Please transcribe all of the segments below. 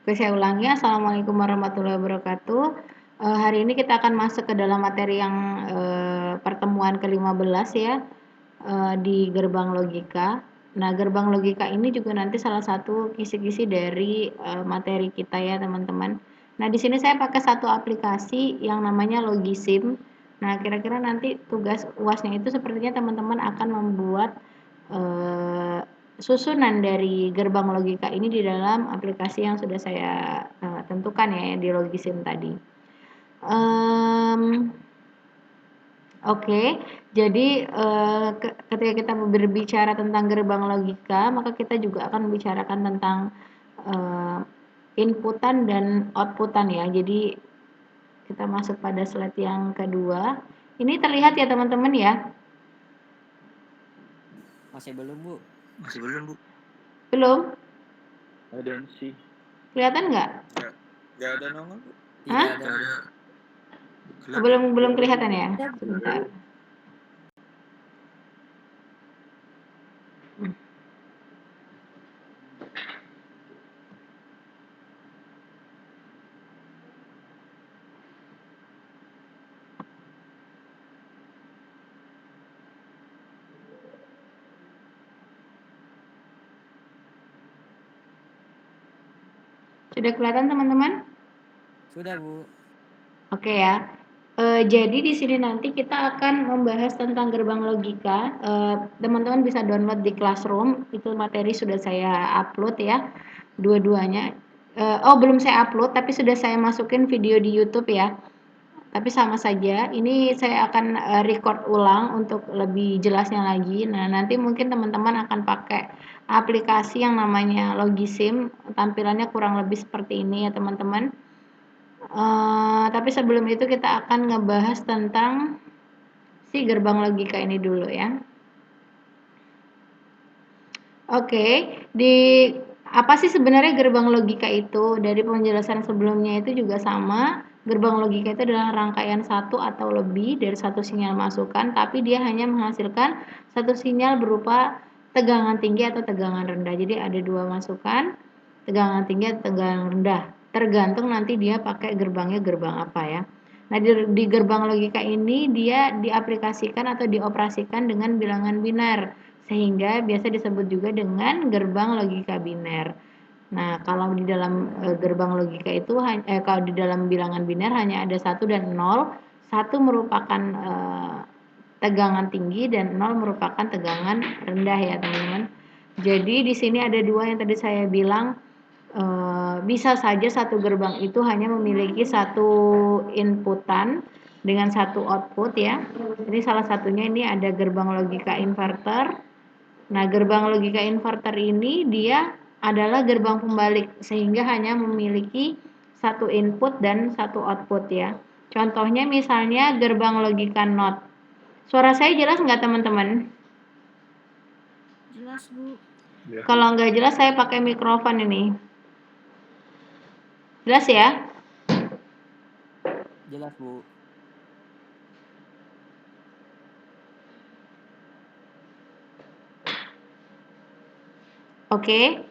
Oke, saya ulangi. Assalamualaikum warahmatullahi wabarakatuh. Hari ini kita akan masuk ke dalam materi yang pertemuan ke-15 ya, di gerbang logika. Nah, gerbang logika ini juga nanti salah satu kisi-kisi dari materi kita ya, teman-teman. Nah, di sini saya pakai satu aplikasi yang namanya Logisim. Nah, kira-kira nanti tugas UASnya itu sepertinya teman-teman akan membuat susunan dari gerbang logika ini di dalam aplikasi yang sudah saya tentukan ya di Logisim tadi. Oke, jadi ketika kita berbicara tentang gerbang logika, maka kita juga akan membicarakan tentang inputan dan outputan ya. Jadi kita masuk pada slide yang kedua. Ini terlihat ya teman-teman ya? Masih belum, Bu. Belum? Ada sih. Kelihatan nggak? Nggak ada nongol, Bu. Tidak ada, Bu. Belum kelihatan ya? Sebentar. Sudah kelihatan teman-teman? Sudah, Bu. Oke ya. Jadi di sini nanti kita akan membahas tentang gerbang logika. Teman-teman bisa download di Classroom. Itu materi sudah saya upload ya, dua-duanya. Belum saya upload, tapi sudah saya masukin video di YouTube ya. Tapi sama saja. Ini saya akan record ulang untuk lebih jelasnya lagi. Nah, nanti mungkin teman-teman akan pakai aplikasi yang namanya Logisim. Tampilannya kurang lebih seperti ini ya teman-teman. Tapi sebelum itu kita akan ngebahas tentang si gerbang logika ini dulu ya. Oke, apa sih sebenarnya gerbang logika itu? Dari penjelasan sebelumnya itu juga sama. Gerbang logika itu adalah rangkaian satu atau lebih dari satu sinyal masukan, tapi dia hanya menghasilkan satu sinyal berupa tegangan tinggi atau tegangan rendah. Jadi ada dua masukan, tegangan tinggi atau tegangan rendah. Tergantung nanti dia pakai gerbangnya gerbang apa ya. Nah, di gerbang logika ini dia diaplikasikan atau dioperasikan dengan bilangan biner, sehingga biasa disebut juga dengan gerbang logika biner. Nah, kalau di dalam gerbang logika itu kalau di dalam bilangan biner hanya ada 1 dan 0. 1 merupakan tegangan tinggi dan 0 merupakan tegangan rendah ya, teman-teman. Jadi di sini ada dua yang tadi saya bilang, bisa saja satu gerbang itu hanya memiliki satu inputan dengan satu output ya. Ini salah satunya ini ada gerbang logika inverter. Nah, gerbang logika inverter ini dia adalah gerbang pembalik sehingga hanya memiliki satu input dan satu output ya. Contohnya misalnya gerbang logika NOT. Suara saya jelas nggak teman-teman? Jelas, Bu. Ya. Kalau nggak jelas saya pakai mikrofon ini. Jelas ya? Jelas, Bu. Oke.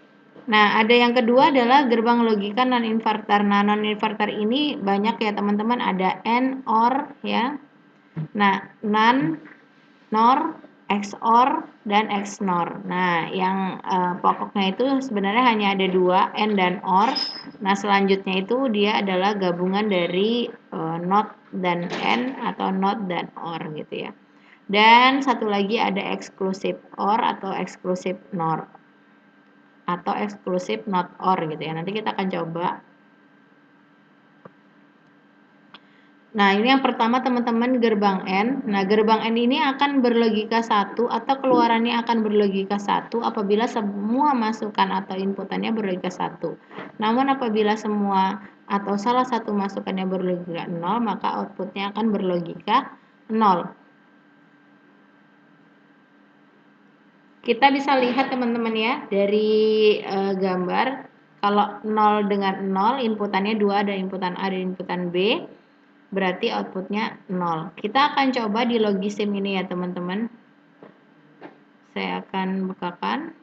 Nah, ada yang kedua adalah gerbang logika non-inverter. Nah, non-inverter ini banyak ya teman-teman, ada AND, OR ya. Nah, NAND, NOR, XOR, dan XNOR. Nah, yang pokoknya itu sebenarnya hanya ada dua, AND dan OR. Nah, selanjutnya itu dia adalah gabungan dari NOT dan AND atau NOT dan OR gitu ya. Dan satu lagi ada exclusive OR atau exclusive NOR atau exclusive not OR gitu ya. Nanti kita akan coba. Nah, ini yang pertama teman-teman gerbang N. Nah, gerbang N ini akan berlogika 1 atau keluarannya akan berlogika 1 apabila semua masukan atau inputannya berlogika 1. Namun apabila semua atau salah satu masukannya berlogika 0, maka outputnya akan berlogika 0. Kita bisa lihat teman-teman ya dari gambar, kalau 0 dengan 0 inputannya 2, ada inputan A dan inputan B, berarti outputnya 0. Kita akan coba di Logisim ini ya teman-teman. Saya akan bukakan.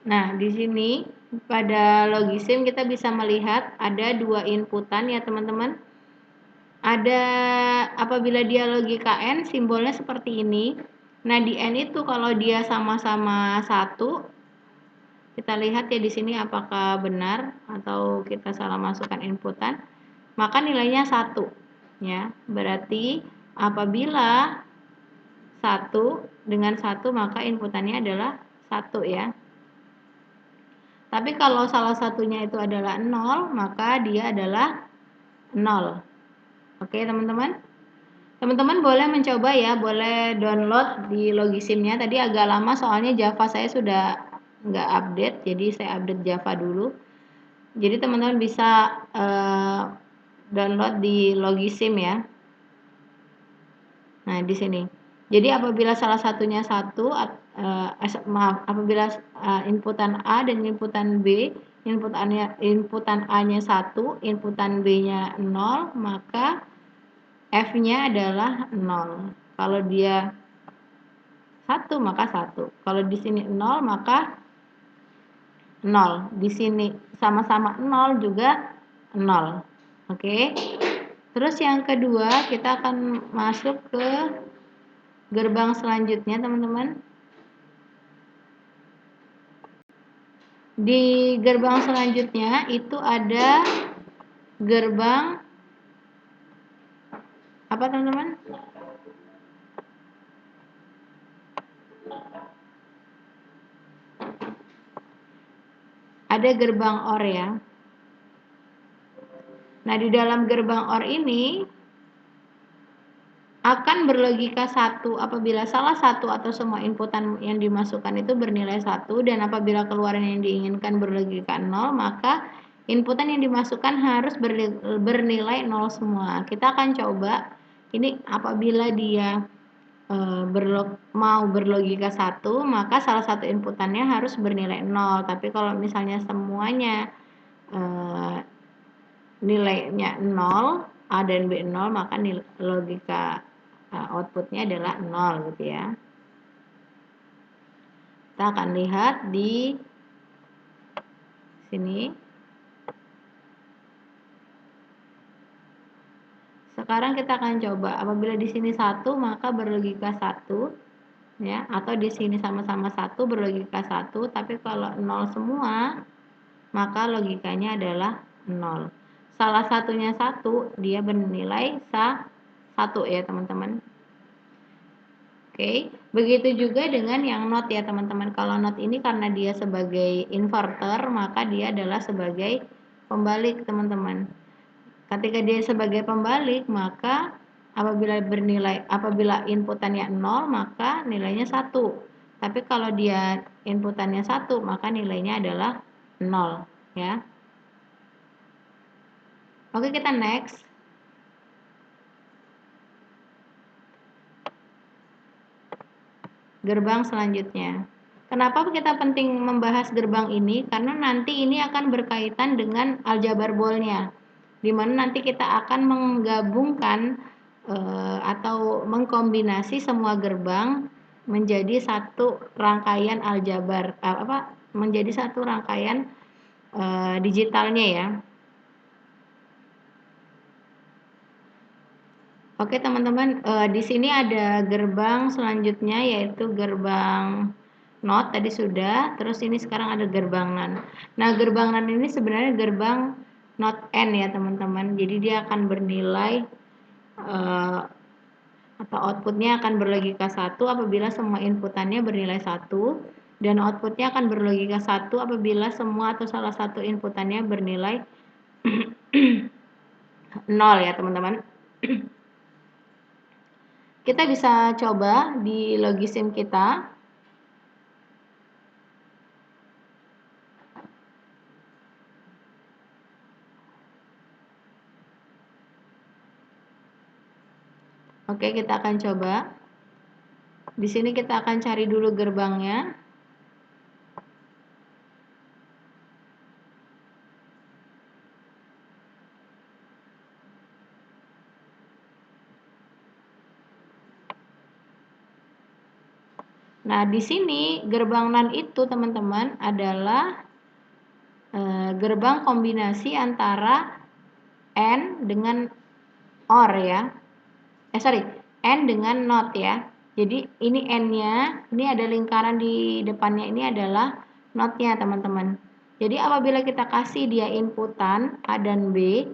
Nah, di sini pada logisim kita bisa melihat ada dua inputan ya teman-teman. Ada apabila dia logika N simbolnya seperti ini. Nah, di N itu kalau dia sama-sama 1, kita lihat ya di sini apakah benar atau kita salah masukkan inputan, maka nilainya 1 ya. Berarti apabila 1 dengan 1 maka inputannya adalah 1 ya. Tapi kalau salah satunya itu adalah 0, maka dia adalah 0. Oke, teman-teman. Teman-teman boleh mencoba ya, boleh download di Logisimnya. Tadi agak lama soalnya Java saya sudah nggak update, jadi saya update Java dulu. Jadi teman-teman bisa download di Logisim ya. Nah, di sini. Jadi apabila salah satunya 1, apabila inputan A dan inputan B, inputan A-nya 1, inputan B-nya 0, maka F-nya adalah 0. Kalau dia 1 maka 1. Kalau di sini 0 maka 0. Di sini sama-sama 0 juga 0. Oke. Terus yang kedua kita akan masuk ke gerbang selanjutnya teman-teman. Di gerbang selanjutnya itu ada gerbang apa teman-teman? Ada gerbang OR ya. Nah, di dalam gerbang OR ini akan berlogika 1 apabila salah satu atau semua inputan yang dimasukkan itu bernilai 1 dan apabila keluaran yang diinginkan berlogika 0, maka inputan yang dimasukkan harus bernilai 0 semua. Kita akan coba ini apabila dia mau berlogika 1, maka salah satu inputannya harus bernilai 0. Tapi kalau misalnya semuanya nilainya 0, A dan B 0, maka logika outputnya adalah 0 gitu ya. Kita akan lihat di sini. Sekarang kita akan coba apabila di sini 1 maka berlogika 1 ya, atau di sini sama-sama 1 berlogika 1, tapi kalau 0 semua maka logikanya adalah 0. Salah satunya 1, dia bernilai 1 ya teman-teman. Oke, begitu juga dengan yang NOT ya teman-teman. Kalau NOT ini karena dia sebagai inverter, maka dia adalah sebagai pembalik teman-teman. Ketika dia sebagai pembalik, maka apabila inputannya 0, maka nilainya 1. Tapi kalau dia inputannya 1, maka nilainya adalah 0 ya. Oke, kita next. Gerbang selanjutnya. Kenapa kita penting membahas gerbang ini? Karena nanti ini akan berkaitan dengan aljabar boolnya, di mana nanti kita akan menggabungkan atau mengkombinasi semua gerbang menjadi satu rangkaian aljabar, menjadi satu rangkaian digitalnya ya. Oke teman-teman, di sini ada gerbang selanjutnya yaitu gerbang NOT tadi sudah, terus ini sekarang ada gerbang NAND. Nah, gerbang NAND ini sebenarnya gerbang NOT N ya teman-teman. Jadi dia akan bernilai atau outputnya akan berlogika 1 apabila semua inputannya bernilai 1 dan outputnya akan berlogika 1 apabila semua atau salah satu inputannya bernilai 0 ya teman-teman. Kita bisa coba di Logisim kita. Oke, kita akan coba. Di sini kita akan cari dulu gerbangnya. Nah, di sini gerbang NAND itu teman-teman adalah gerbang kombinasi antara AND dengan OR ya. AND dengan NOT ya. Jadi ini AND-nya, ini ada lingkaran di depannya, ini adalah NOT-nya teman-teman. Jadi apabila kita kasih dia inputan A dan B,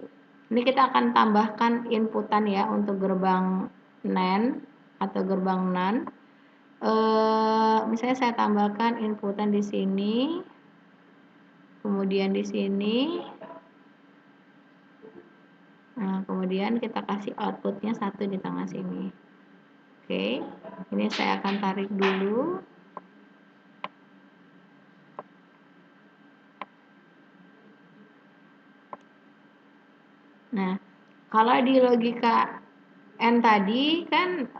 ini kita akan tambahkan inputan ya untuk gerbang NAND atau gerbang NAND. Misalnya saya tambahkan inputan di sini, kemudian di sini. Nah, kemudian kita kasih outputnya 1 di tengah sini. Oke, ini saya akan tarik dulu. Nah, kalau di logika N tadi kan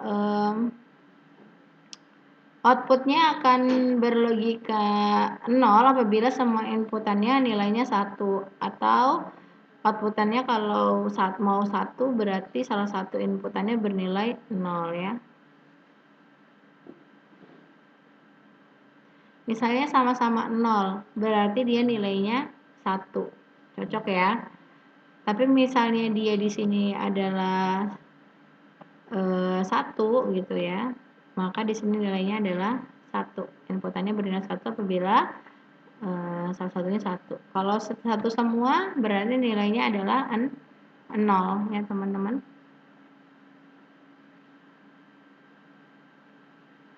outputnya akan berlogika 0 apabila semua inputannya nilainya 1, atau outputannya kalau mau 1 berarti salah satu inputannya bernilai 0 ya. Misalnya sama-sama 0, berarti dia nilainya 1. Cocok ya. Tapi misalnya dia di sini adalah 1 gitu ya, maka di sini nilainya adalah 1. Inputannya bernilai 1 apabila salah satunya 1. Kalau 1 semua berarti nilainya adalah 0 ya teman-teman.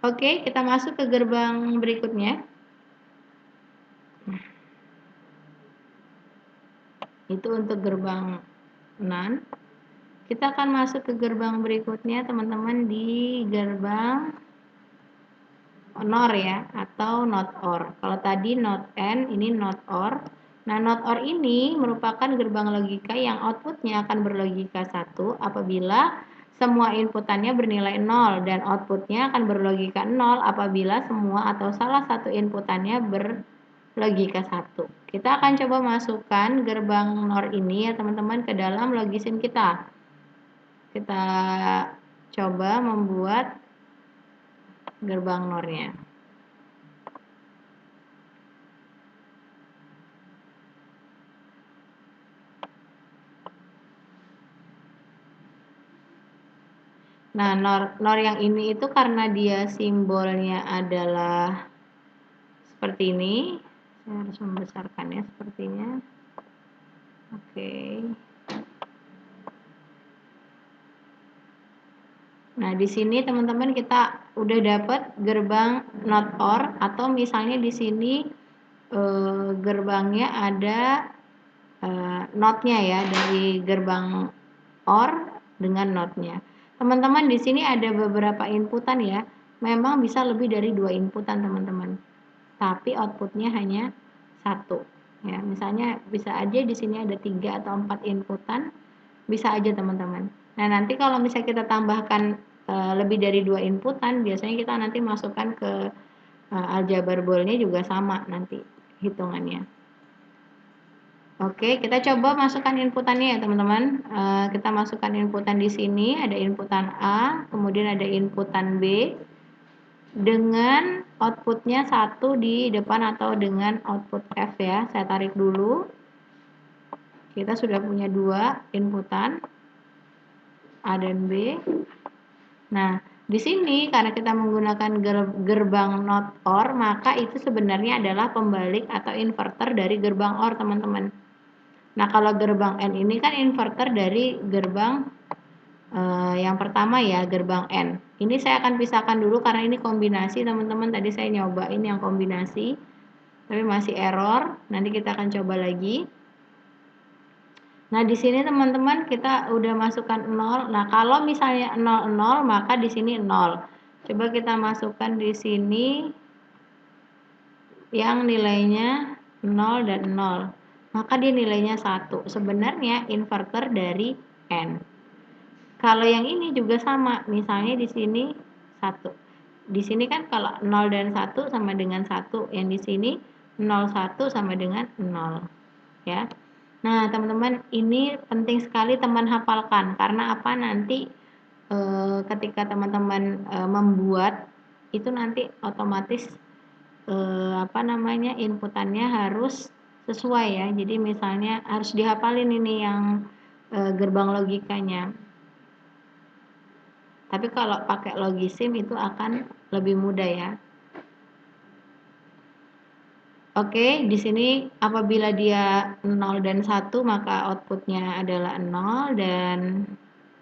Oke, kita masuk ke gerbang berikutnya. Itu untuk gerbang NAND. Kita akan masuk ke gerbang berikutnya teman-teman, di gerbang NOR ya, atau NOT OR. Kalau tadi NOT AND, ini NOT OR. Nah, NOT OR ini merupakan gerbang logika yang outputnya akan berlogika 1 apabila semua inputannya bernilai 0, dan outputnya akan berlogika 0 apabila semua atau salah satu inputannya berlogika 1. Kita akan coba masukkan gerbang NOR ini ya teman-teman ke dalam logisim kita. Kita coba membuat gerbang NOR-nya. Nah, NOR yang ini itu karena dia simbolnya adalah seperti ini, saya harus membesarkannya sepertinya. Oke. Nah, di sini teman-teman kita udah dapat gerbang NOT OR, atau misalnya di sini gerbangnya ada NOT-nya ya, dari gerbang OR dengan NOT-nya. Teman-teman, di sini ada beberapa inputan ya. Memang bisa lebih dari 2 inputan teman-teman. Tapi outputnya hanya 1 ya. Misalnya bisa aja di sini ada 3 atau 4 inputan, bisa aja teman-teman. Nah, nanti kalau misalnya kita tambahkan lebih dari 2 inputan, biasanya kita nanti masukkan ke aljabar boolnya juga sama nanti hitungannya. Oke, kita coba masukkan inputannya ya teman-teman. Kita masukkan inputan di sini, ada inputan A, kemudian ada inputan B, dengan outputnya 1 di depan atau dengan output F ya. Saya tarik dulu. Kita sudah punya 2 inputan, A dan B. Nah, di sini karena kita menggunakan gerbang NOT OR, maka itu sebenarnya adalah pembalik atau inverter dari gerbang OR teman-teman. Nah, kalau gerbang N ini kan inverter dari gerbang yang pertama ya, gerbang N. Ini saya akan pisahkan dulu karena ini kombinasi teman-teman. Tadi saya nyobain yang kombinasi, tapi masih error. Nanti kita akan coba lagi. Nah, di sini teman-teman kita udah masukkan 0. Nah, kalau misalnya 0, 0, maka di sini 0. Coba kita masukkan di sini yang nilainya 0 dan 0. Maka dia nilainya 1. Sebenarnya inverter dari N. Kalau yang ini juga sama. Misalnya di sini 1. Di sini kan kalau 0 dan 1 sama dengan 1. Yang di sini 0, 1 sama dengan 0. Ya. Nah, teman-teman, ini penting sekali teman hafalkan. Karena apa? Nanti ketika teman-teman membuat itu nanti otomatis inputannya harus sesuai ya. Jadi misalnya harus dihafalin ini yang gerbang logikanya. Tapi kalau pakai Logisim itu akan lebih mudah ya. Oke, di sini apabila dia 0 dan 1 maka outputnya adalah 0, dan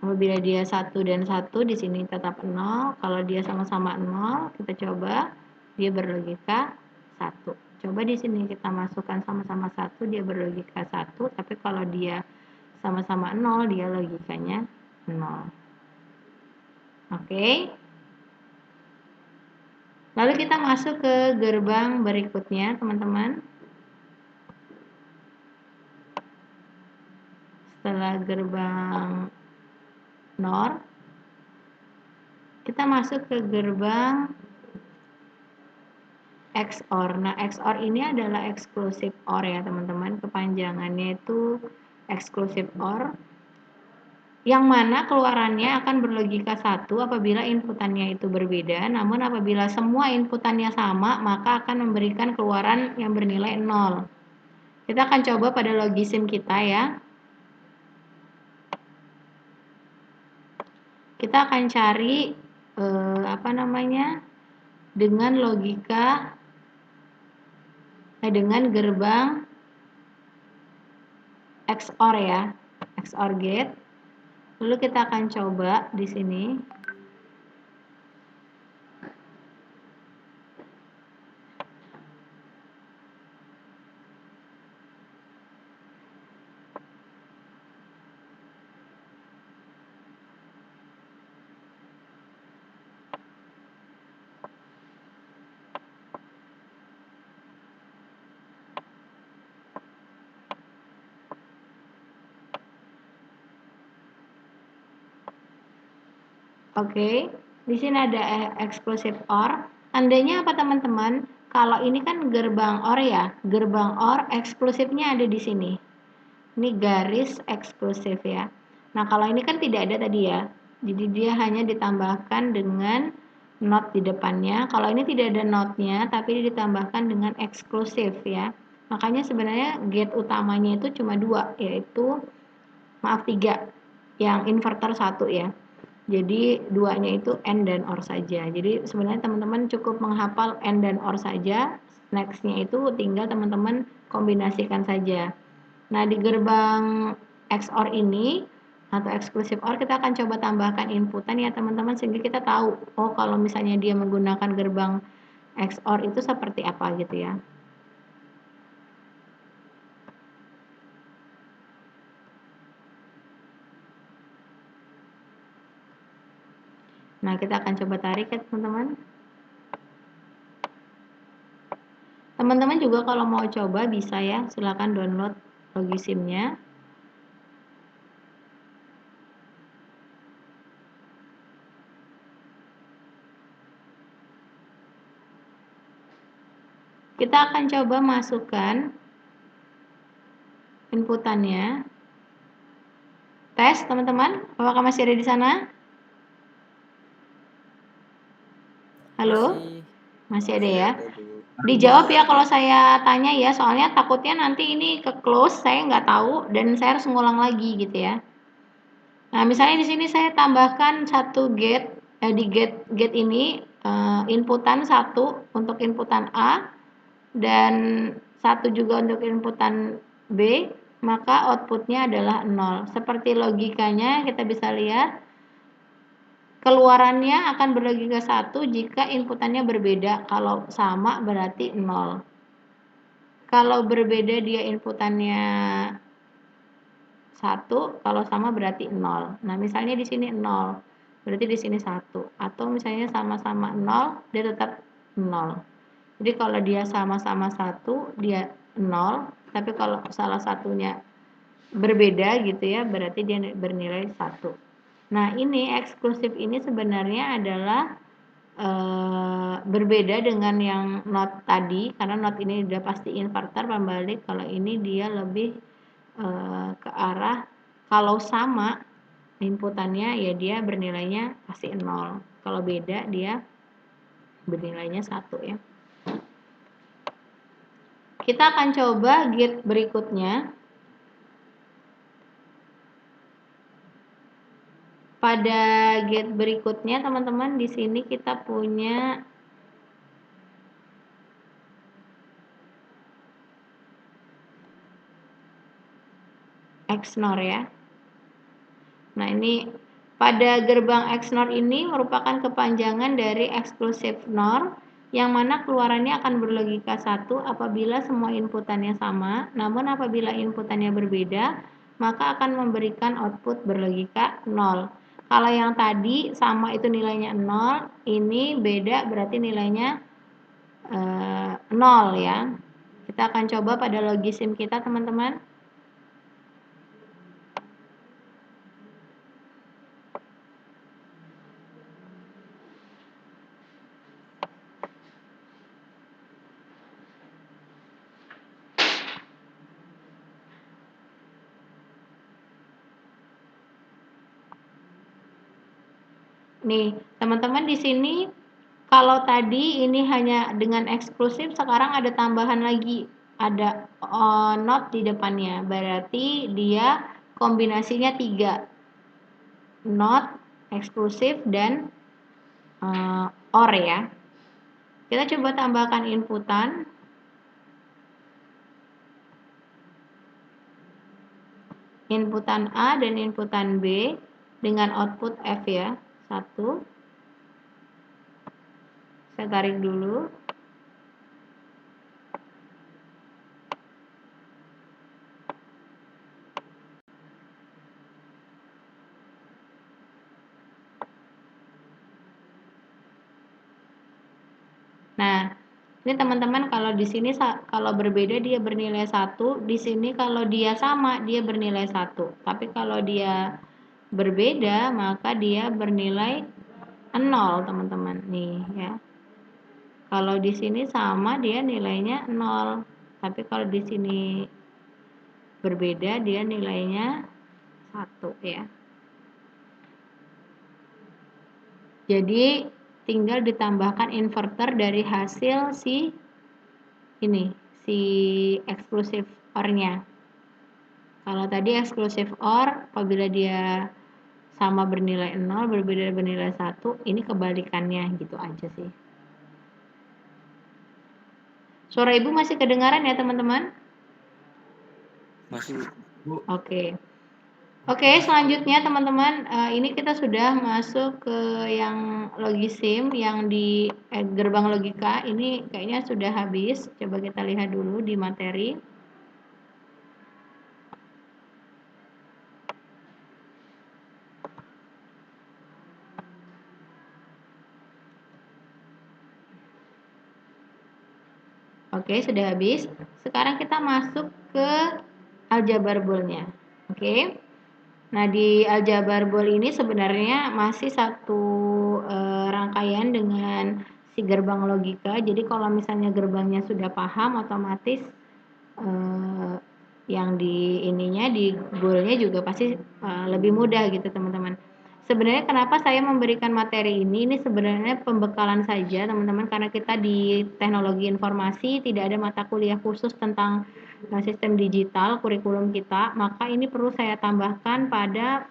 apabila dia 1 dan 1 di sini tetap 0. Kalau dia sama-sama 0, kita coba dia berlogika 1. Coba di sini kita masukkan sama-sama 1, dia berlogika 1, tapi kalau dia sama-sama 0, dia logikanya 0. Oke. Lalu kita masuk ke gerbang berikutnya, teman-teman. Setelah gerbang NOR, kita masuk ke gerbang XOR. Nah, XOR ini adalah exclusive OR ya, teman-teman. Kepanjangannya itu exclusive OR, yang mana keluarannya akan berlogika 1 apabila inputannya itu berbeda, namun apabila semua inputannya sama, maka akan memberikan keluaran yang bernilai 0. Kita akan coba pada Logisim kita ya. Kita akan cari dengan logika dengan gerbang XOR ya, XOR gate. Lalu kita akan coba di sini. Oke, di sini ada exclusive OR. Tandanya apa teman-teman? Kalau ini kan gerbang OR ya, gerbang OR eksklusifnya ada di sini. Ini garis eksklusif ya. Nah, kalau ini kan tidak ada tadi ya. Jadi dia hanya ditambahkan dengan not di depannya. Kalau ini tidak ada notnya, tapi ditambahkan dengan eksklusif ya. Makanya sebenarnya gate utamanya itu cuma 2, yaitu 3, yang inverter 1 ya. Jadi duanya itu AND dan OR saja. Jadi sebenarnya teman-teman cukup menghafal AND dan OR saja. Nextnya itu tinggal teman-teman kombinasikan saja. Nah, di gerbang XOR ini atau exclusive OR kita akan coba tambahkan inputan ya teman-teman, sehingga kita tahu oh kalau misalnya dia menggunakan gerbang XOR itu seperti apa gitu ya. Nah, kita akan coba tarik ya teman-teman. Teman-teman juga kalau mau coba bisa ya, silakan download Logisimnya. Kita akan coba masukkan inputannya. Tes teman-teman, apakah masih ada di sana? Halo? Masih ada ya? Dijawab ya kalau saya tanya ya, soalnya takutnya nanti ini ke close, saya nggak tahu dan saya harus ngulang lagi gitu ya. Nah, misalnya di sini saya tambahkan satu gate, di gate ini inputan 1 untuk inputan A dan 1 juga untuk inputan B, maka outputnya adalah 0. Seperti logikanya kita bisa lihat, keluarannya akan berlogika 1 jika inputannya berbeda. Kalau sama berarti 0. Kalau berbeda dia inputannya 1, kalau sama berarti 0. Nah, misalnya di sini 0, berarti di sini 1. Atau misalnya sama-sama 0, dia tetap 0. Jadi kalau dia sama-sama 1, dia 0, tapi kalau salah satunya berbeda gitu ya, berarti dia bernilai 1. Nah, ini eksklusif ini sebenarnya adalah berbeda dengan yang not tadi, karena not ini udah pasti inverter pembalik. Kalau ini dia lebih ke arah kalau sama inputannya ya dia bernilainya pasti 0. Kalau beda dia bernilainya 1 ya. Kita akan coba gate berikutnya. Pada gate berikutnya teman-teman, di sini kita punya XNOR ya. Nah, ini pada gerbang XNOR ini merupakan kepanjangan dari exclusive NOR, yang mana keluarannya akan berlogika 1 apabila semua inputannya sama, namun apabila inputannya berbeda, maka akan memberikan output berlogika 0. Kalau yang tadi sama itu nilainya 0, ini beda berarti nilainya 0 ya. Kita akan coba pada logisim kita teman-teman. Nih, teman-teman di sini kalau tadi ini hanya dengan eksklusif, sekarang ada tambahan lagi, ada not di depannya. Berarti dia kombinasinya 3. Not, eksklusif, dan or ya. Kita coba tambahkan inputan. Inputan A dan inputan B dengan output F ya. 1. Saya tarik dulu. Nah, ini teman-teman kalau di sini kalau berbeda dia bernilai 1, di sini kalau dia sama dia bernilai 1. Tapi kalau dia berbeda maka dia bernilai 0, teman-teman. Nih ya. Kalau di sini sama dia nilainya 0. Tapi kalau di sini berbeda dia nilainya 1 ya. Jadi tinggal ditambahkan inverter dari hasil si eksklusif OR-nya. Kalau tadi eksklusif OR apabila dia sama bernilai 0, berbeda bernilai 1, ini kebalikannya gitu aja sih. Suara Ibu masih kedengaran ya, teman-teman? Masih, Bu. Oke. Oke, selanjutnya teman-teman, ini kita sudah masuk ke yang logisim, yang di gerbang logika. Ini kayaknya sudah habis. Coba kita lihat dulu di materi. Oke, sudah habis. Sekarang kita masuk ke aljabar bool-nya. Oke. Nah, di aljabar bool ini sebenarnya masih satu rangkaian dengan si gerbang logika. Jadi kalau misalnya gerbangnya sudah paham, otomatis yang di ininya di boolnya juga pasti lebih mudah gitu, teman-teman. Sebenarnya kenapa saya memberikan materi ini sebenarnya pembekalan saja, teman-teman, karena kita di teknologi informasi tidak ada mata kuliah khusus tentang sistem digital kurikulum kita, maka ini perlu saya tambahkan pada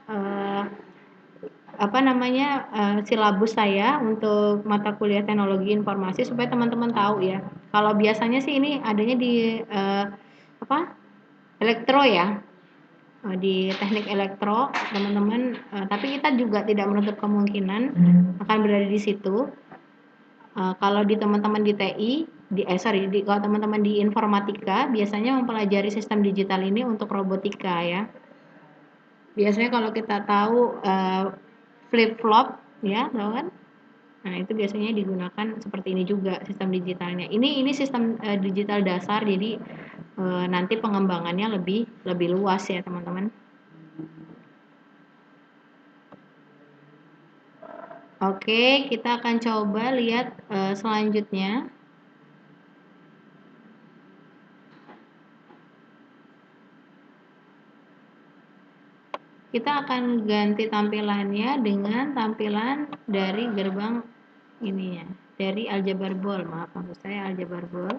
silabus saya untuk mata kuliah teknologi informasi supaya teman-teman tahu ya. Kalau biasanya sih ini adanya di elektro ya, di teknik elektro teman-teman, tapi kita juga tidak menutup kemungkinan akan berada di situ. Kalau di teman-teman di TI, kalau teman-teman di informatika biasanya mempelajari sistem digital ini untuk robotika ya. Biasanya kalau kita tahu flip flop ya, tahu kan? Nah, itu biasanya digunakan seperti ini juga sistem digitalnya. Ini sistem digital dasar, jadi nanti pengembangannya lebih luas ya, teman-teman. Oke, kita akan coba lihat selanjutnya. Kita akan ganti tampilannya dengan tampilan dari gerbang ininya, dari aljabar bol. Maaf, maksud saya aljabar bol.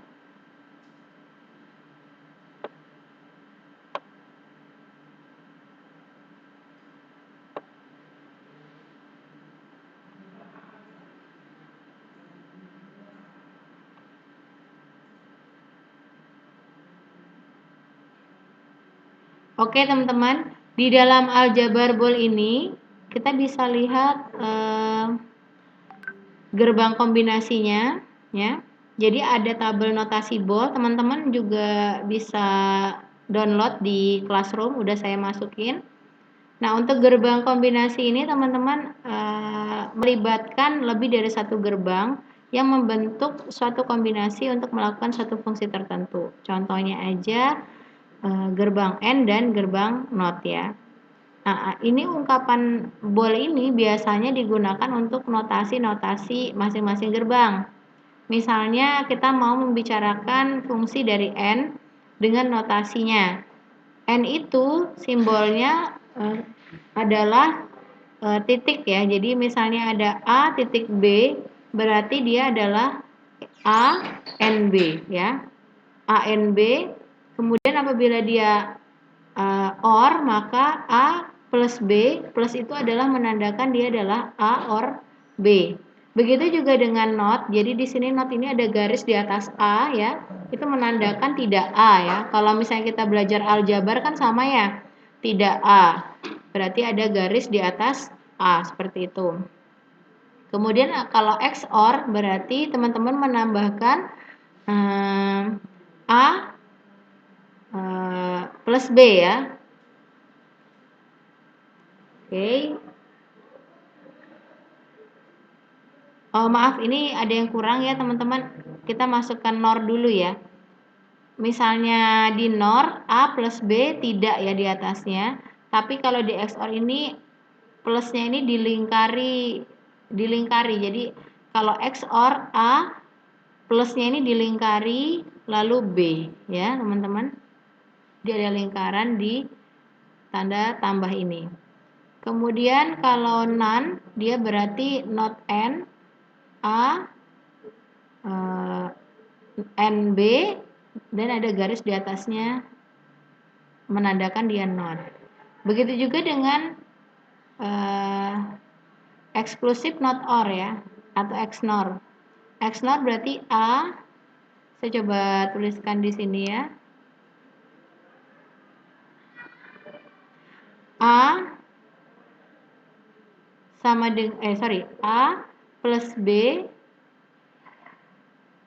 Oke teman-teman, di dalam aljabar bol ini kita bisa lihat gerbang kombinasinya ya. Jadi ada tabel notasi bol, teman-teman juga bisa download di Classroom, udah saya masukin. Nah, untuk gerbang kombinasi ini teman-teman melibatkan lebih dari satu gerbang yang membentuk suatu kombinasi untuk melakukan suatu fungsi tertentu. Contohnya aja gerbang AND dan gerbang NOT ya. Nah, ini ungkapan bol ini biasanya digunakan untuk notasi-notasi masing-masing gerbang. Misalnya kita mau membicarakan fungsi dari N dengan notasinya. N itu simbolnya adalah titik ya. Jadi misalnya ada A titik B, berarti dia adalah A N B ya. A N B. Kemudian apabila dia OR, maka A plus B plus itu adalah menandakan dia adalah A or B. Begitu juga dengan not. Jadi di sini not ini ada garis di atas A ya. Itu menandakan tidak A ya. Kalau misalnya kita belajar aljabar kan sama ya. Tidak A. Berarti ada garis di atas A seperti itu. Kemudian kalau XOR berarti teman-teman menambahkan A plus B ya. Oke. Oh maaf, ini ada yang kurang ya teman-teman. Kita masukkan NOR dulu ya. Misalnya di NOR A plus B tidak ya di atasnya. Tapi kalau di XOR ini plusnya ini dilingkari. Jadi kalau XOR A plusnya ini dilingkari lalu B ya teman-teman. Dia ada lingkaran di tanda tambah ini. Kemudian kalau NaN dia berarti not N A NB dan ada garis di atasnya menandakan dia not. Begitu juga dengan eksklusif not OR ya atau XNOR. XNOR berarti A, saya coba tuliskan di sini ya. A sama dengan A plus B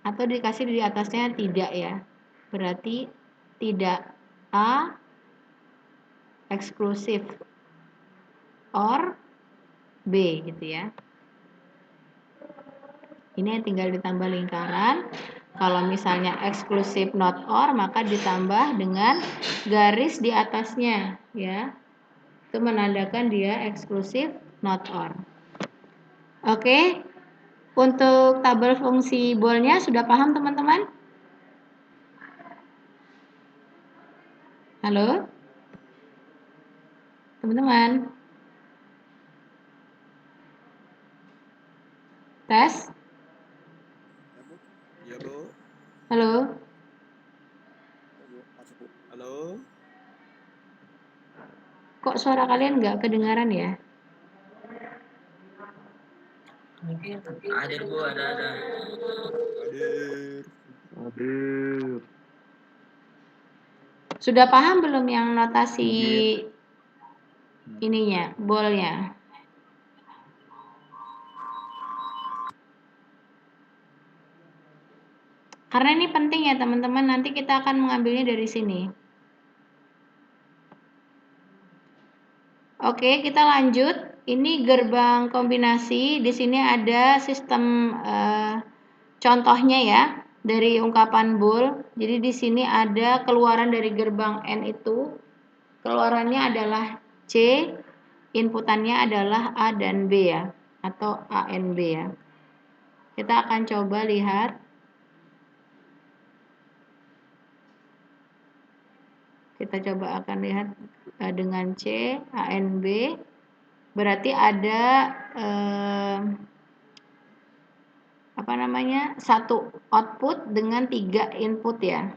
atau dikasih di atasnya tidak ya. Berarti tidak A eksklusif or B gitu ya. Ini tinggal ditambah lingkaran. Kalau misalnya eksklusif not or maka ditambah dengan garis di atasnya ya. Itu menandakan dia eksklusif not or. Oke. Untuk tabel fungsi bolnya sudah paham teman-teman? Halo? Teman-teman? Tes? Ya, Bu. Halo? Halo. Kok suara kalian nggak kedengaran ya? Ada Bu, ada. Hadir. Sudah paham belum yang notasi Hadir. ininya, bolnya? Karena ini penting ya teman-teman, nanti kita akan mengambilnya dari sini. Oke, kita lanjut. Ini gerbang kombinasi. Di sini ada sistem contohnya ya dari ungkapan bool. Jadi di sini ada keluaran dari gerbang N itu. Keluarannya adalah C, inputannya adalah A dan B ya, atau ANB ya. Kita akan coba lihat. Kita coba akan lihat dengan C, ANB. Berarti ada satu output dengan 3 input ya.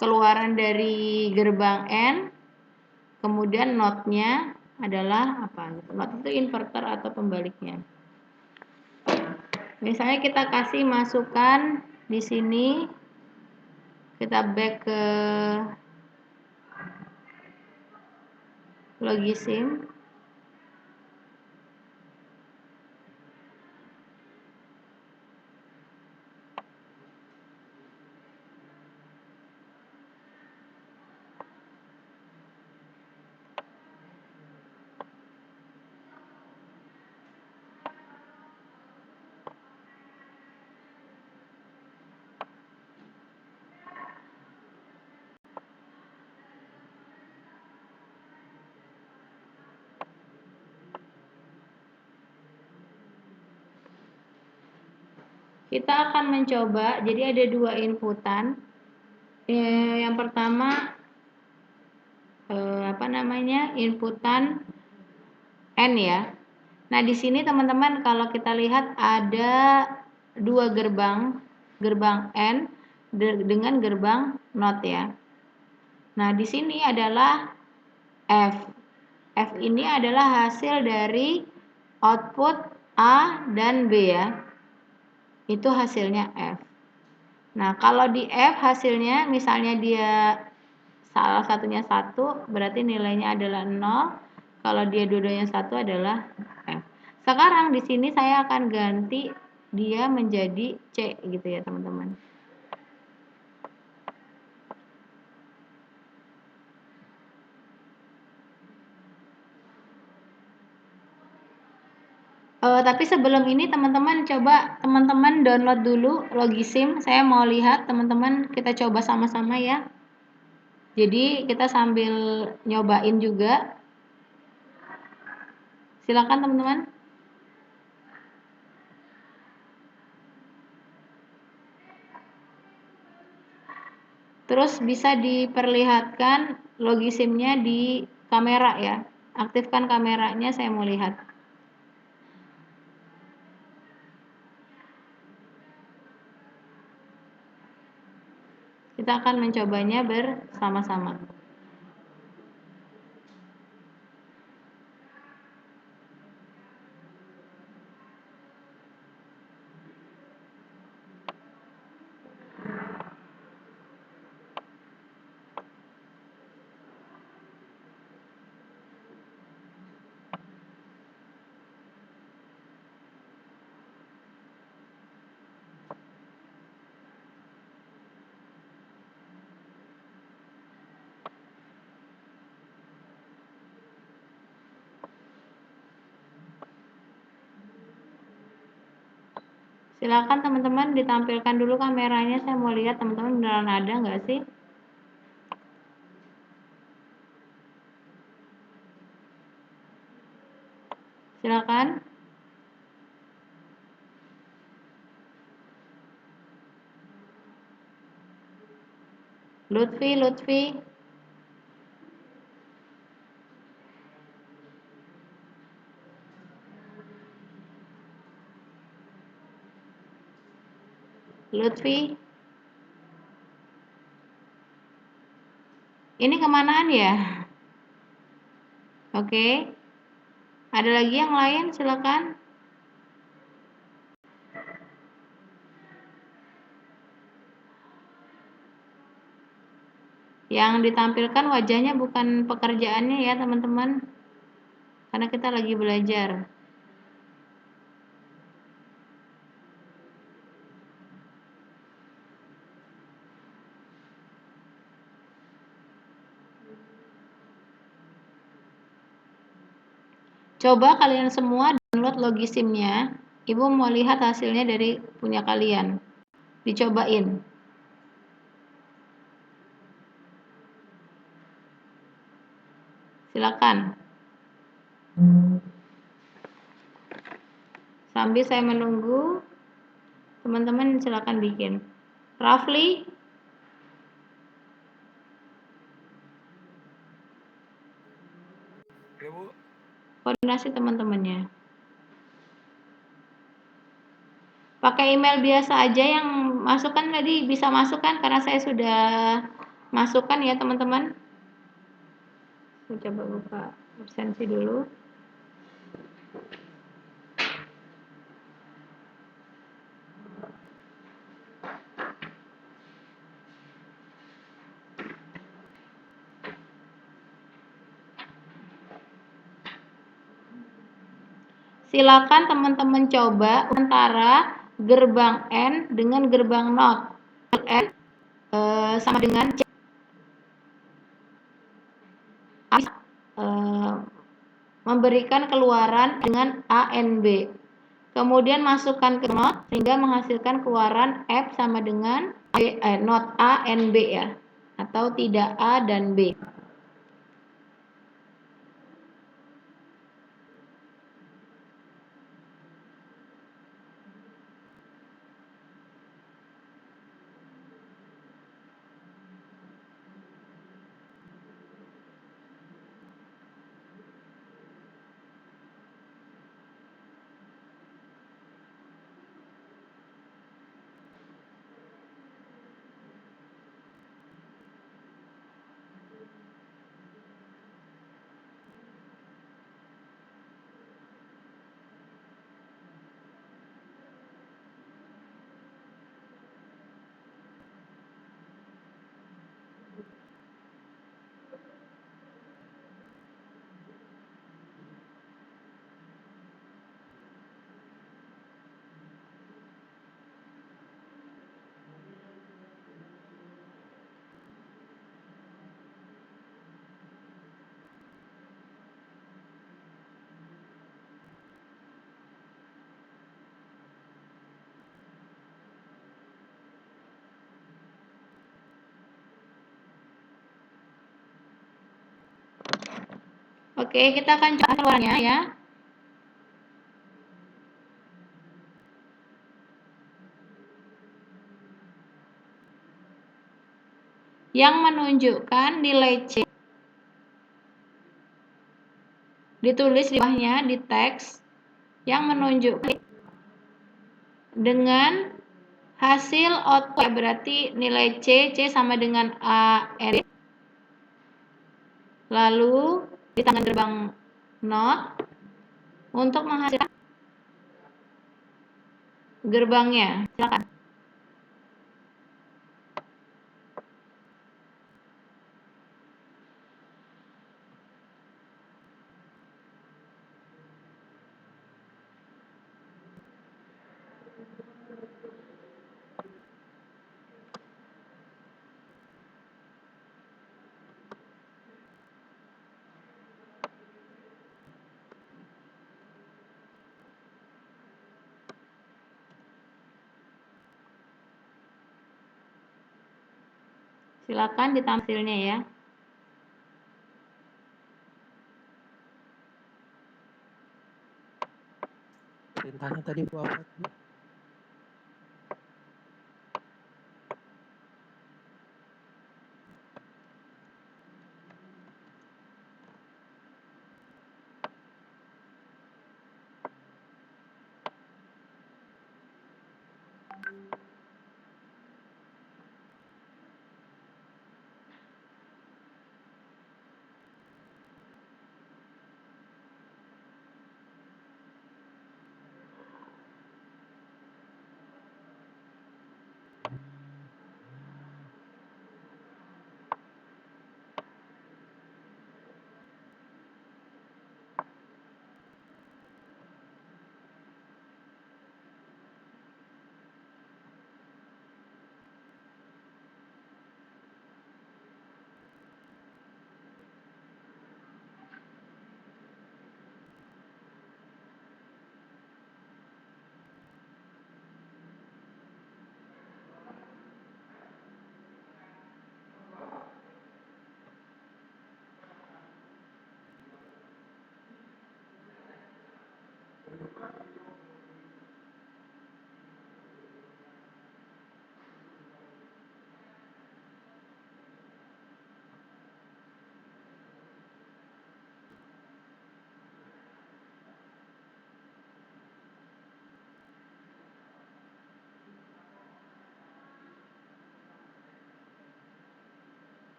Keluaran dari gerbang N, kemudian NOT-nya adalah apa? NOT itu inverter atau pembaliknya. Misalnya kita kasih masukan di sini, kita back ke Logisim. Kita akan mencoba, jadi ada 2 inputan. Yang pertama inputan N ya. Nah, di sini teman-teman kalau kita lihat ada 2 gerbang N dengan gerbang NOT ya. Nah, di sini adalah F. F ini adalah hasil dari output A dan B ya. Itu hasilnya F. Nah, kalau di F hasilnya misalnya dia salah satunya 1, berarti nilainya adalah 0. Kalau dia dua-duanya 1 adalah F. Sekarang di sini saya akan ganti dia menjadi C gitu ya, teman-teman. Tapi sebelum ini teman-teman coba teman-teman download dulu Logisim. Saya mau lihat teman-teman, kita coba sama-sama ya. Jadi kita sambil nyobain juga. Silakan teman-teman. Terus bisa diperlihatkan Logisimnya di kamera ya. Aktifkan kameranya, saya mau lihat. Kita akan mencobanya bersama-sama. Silakan teman-teman ditampilkan dulu kameranya, saya mau lihat teman-teman beneran ada nggak sih? Silakan. Lutfi. Lutfi. Ini kemanaan ya? Oke. Ada lagi yang lain? Silakan. Yang ditampilkan wajahnya bukan pekerjaannya ya teman-teman. Karena kita lagi belajar. Coba kalian semua download Logisimnya. Ibu mau lihat hasilnya dari punya kalian. Dicobain. Silakan. Sambil saya menunggu, teman-teman silakan bikin. Rafli. Ya, Bu. Koordinasi teman-temannya. Pakai email biasa aja yang masukkan tadi bisa masukkan karena saya sudah masukkan ya teman-teman. Saya coba buka absensi dulu. Silakan teman-teman coba antara gerbang N dengan gerbang NOT. N sama dengan C. Memberikan keluaran dengan A, N, B. Kemudian masukkan ke NOT sehingga menghasilkan keluaran F sama dengan NOT A, N, B ya. Atau tidak A dan B. Oke, kita akan coba keluarnya ya. Yang menunjukkan nilai C ditulis di bawahnya di teks yang menunjukkan dengan hasil output berarti nilai C sama dengan A, N. Lalu di tangan gerbang NOT untuk menghasilkan gerbangnya. Silakan. Silakan ditampilnya ya. Perintahnya tadi Bu apa?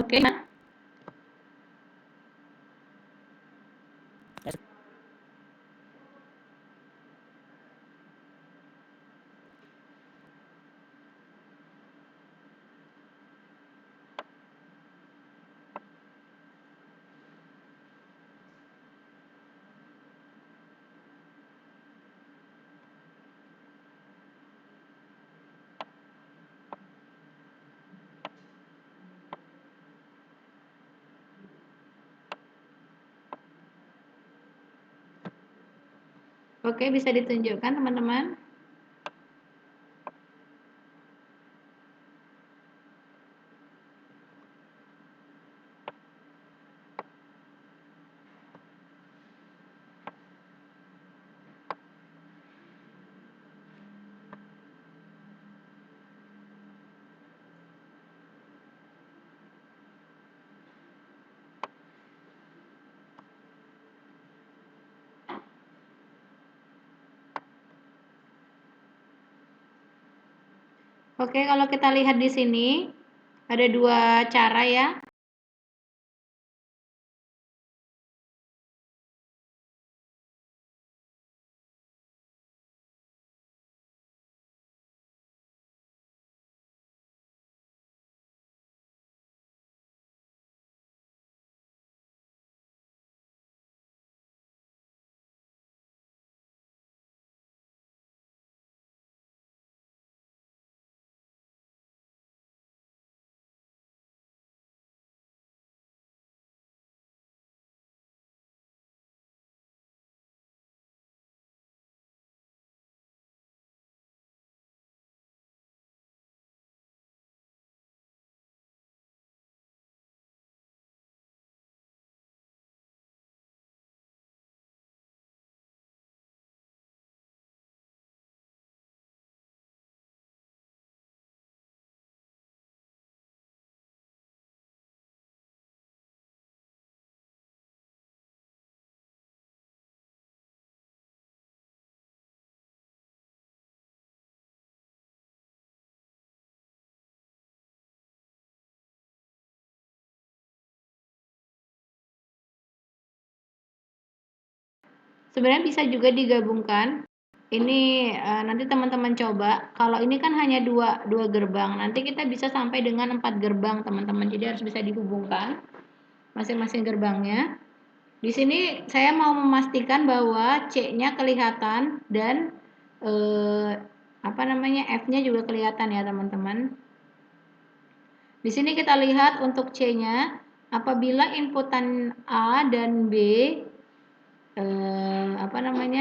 Oke. Oke, bisa ditunjukkan teman-teman. Oke, kalau kita lihat di sini ada dua cara ya. Sebenarnya bisa juga digabungkan. Ini nanti teman-teman coba. Kalau ini kan hanya dua gerbang. Nanti kita bisa sampai dengan 4 gerbang, teman-teman. Jadi harus bisa dihubungkan masing-masing gerbangnya. Di sini saya mau memastikan bahwa C-nya kelihatan dan F-nya juga kelihatan ya, teman-teman. Di sini kita lihat untuk C-nya, apabila inputan A dan B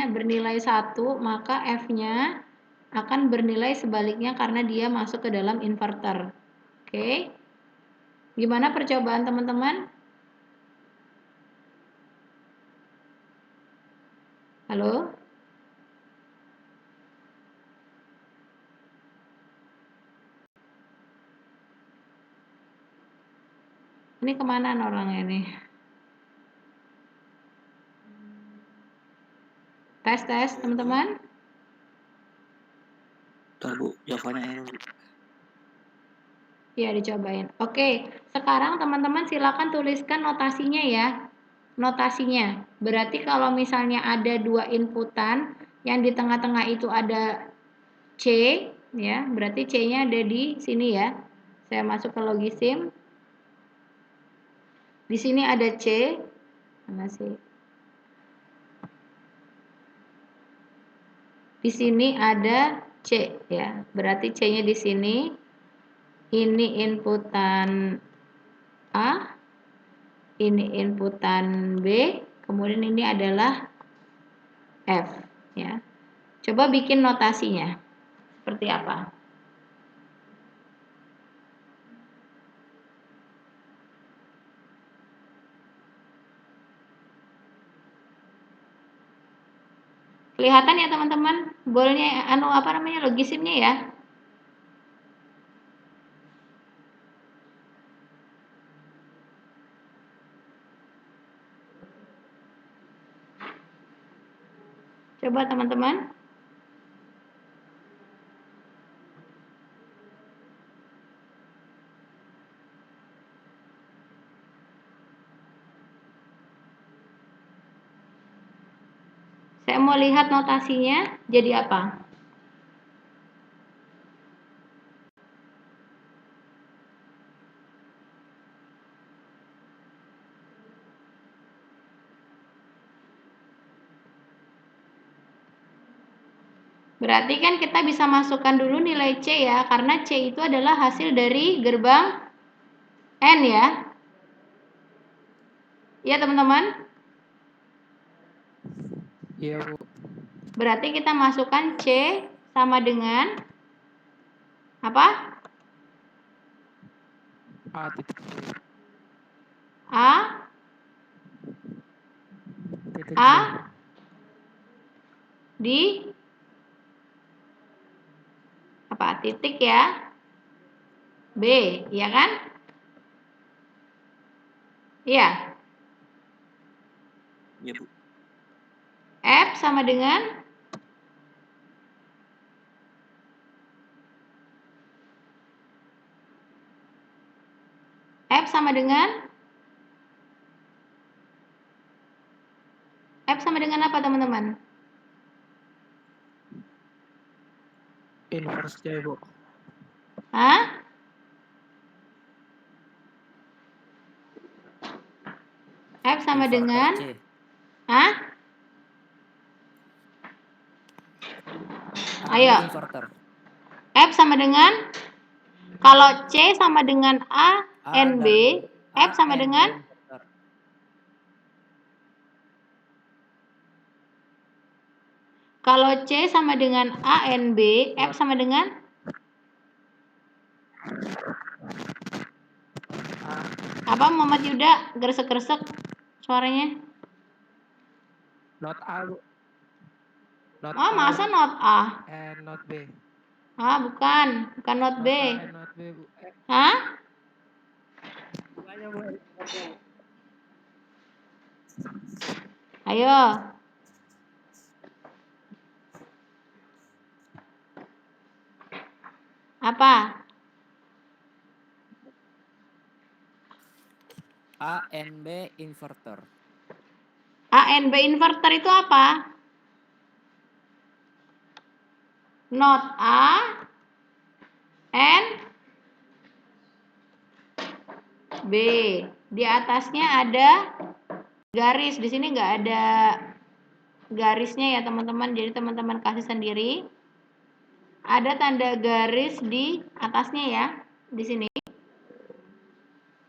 bernilai 1, maka F-nya akan bernilai sebaliknya karena dia masuk ke dalam inverter. Oke. Gimana percobaan teman-teman? Halo? Ini kemana orangnya nih? Tes, teman-teman. Bu, jawabannya error. Ya, dicobain. Oke, sekarang teman-teman silakan tuliskan notasinya ya. Notasinya. Berarti kalau misalnya ada dua inputan, yang di tengah-tengah itu ada C, ya, berarti C-nya ada di sini ya. Saya masuk ke Logisim. Di sini ada C. Mana sih? Di sini ada C ya. Berarti C-nya di sini. Ini inputan A. Ini inputan B. Kemudian ini adalah F ya. Coba bikin notasinya. Seperti apa? Kelihatan ya teman-teman? Bolnya logisimnya ya. Coba teman-teman. Saya mau lihat notasinya jadi apa. Berarti kan kita bisa masukkan dulu nilai C ya, karena C itu adalah hasil dari gerbang N ya. Iya teman-teman? Iya, Bu. Berarti kita masukkan C sama dengan apa? A titik A titik A B. di apa? Titik ya. B, ya kan? Iya. Iya, Bu. F sama dengan F sama dengan F sama dengan apa teman-teman? Inverse C, Bu. Hah? F sama Inverter dengan C. Hah? A Ayo. B inverter. F sama dengan kalau C sama dengan A A NB, dan F A sama N B dengan inverter. kalau C sama dengan A NB, F sama dengan apa Muhammad Yuda? Gresek-gresek suaranya. Not A, Bu. Not Oh, A, masa Bu. not A? And not B. Ah, bukan not B. Not A and not B, Bu. Hah? Bukannya, Bu. Ayo. Apa? A N B inverter. ANB inverter itu apa? Not A and B. Di atasnya ada garis. Di sini nggak ada garisnya ya teman-teman. Jadi teman-teman kasih sendiri. Ada tanda garis di atasnya ya. Di sini.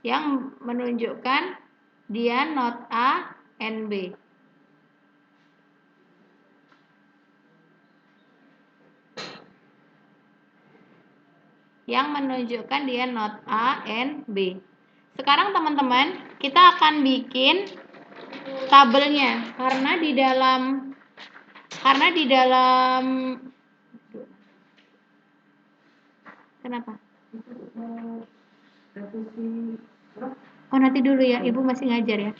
Yang menunjukkan dia not A and B. Yang menunjukkan dia not A and B. Sekarang teman-teman, kita akan bikin tabelnya karena di dalam kenapa? Oh, nanti dulu ya, Ibu masih ngajar ya.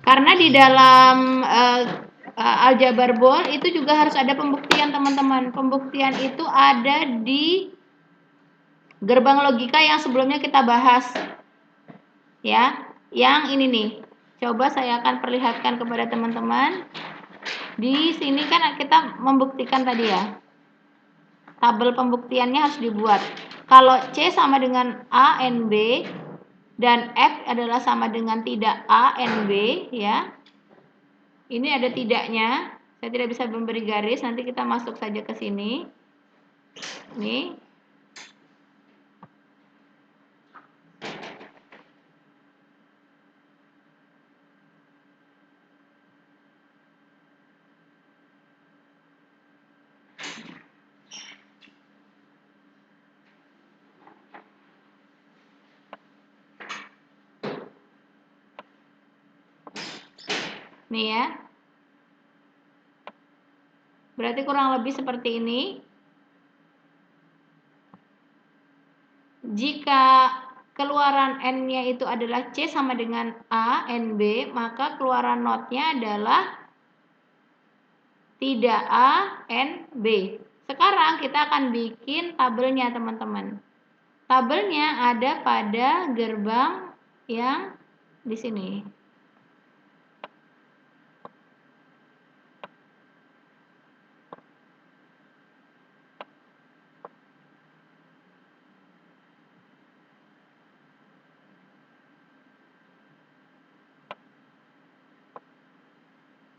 Karena di dalam aljabar bol itu juga harus ada pembuktian teman-teman. Pembuktian itu ada di gerbang logika yang sebelumnya kita bahas. Ya, yang ini nih. Coba saya akan perlihatkan kepada teman-teman. Di sini kan kita membuktikan tadi ya. Tabel pembuktiannya harus dibuat. Kalau C sama dengan A N B dan F adalah sama dengan tidak A N B ya. Ini ada tidaknya. Saya tidak bisa memberi garis, nanti kita masuk saja ke sini. Nih. Nih ya. Berarti kurang lebih seperti ini. Jika keluaran N-nya itu adalah C sama dengan A, NB, maka keluaran notnya adalah tidak A, NB. Sekarang kita akan bikin tabelnya teman-teman. Tabelnya ada pada gerbang yang di sini.